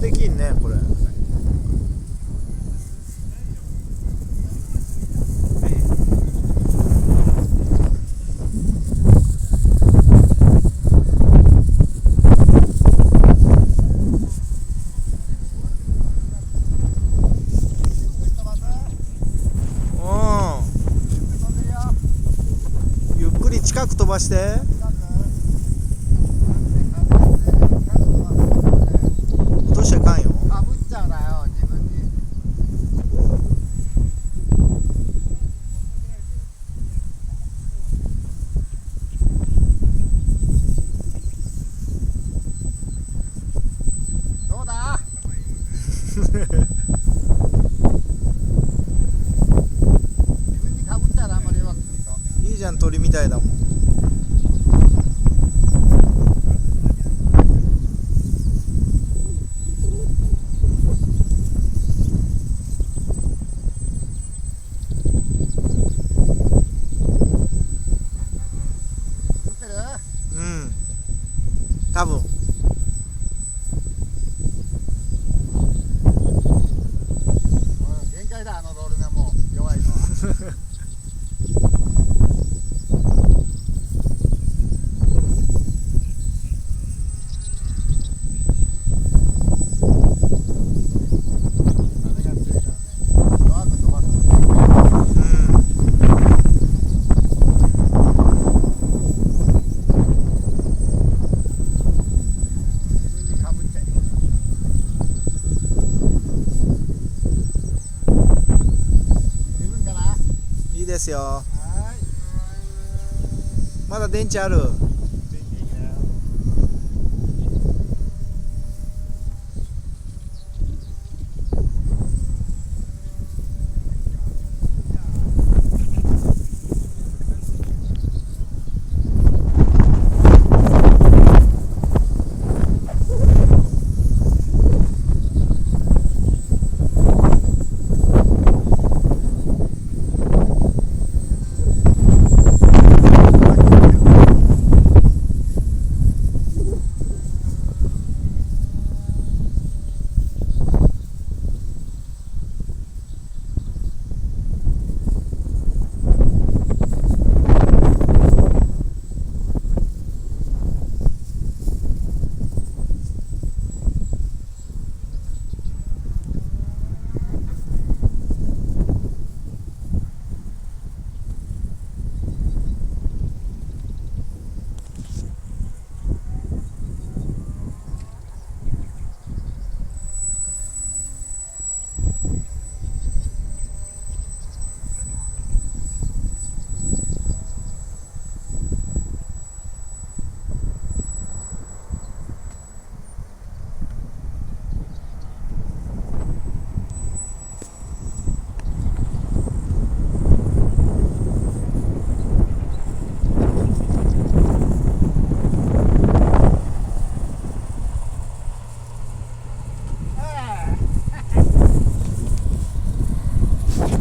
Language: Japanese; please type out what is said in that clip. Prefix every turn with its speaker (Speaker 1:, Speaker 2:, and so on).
Speaker 1: できんねこれ。ゆっくり近く飛ばして。落としちゃいかんよ。
Speaker 2: かぶっちゃうなよ自分に。どうだ自分にかぶっちゃうな。あんまりうまくすると
Speaker 1: いいじゃん、鳥みたいだもん。うん、多分。
Speaker 2: 限界だ、あのロールがもう弱いのは。風が強いからね、弱く飛ばす。
Speaker 1: いいですよ。
Speaker 2: はい。
Speaker 1: まだ電池ある。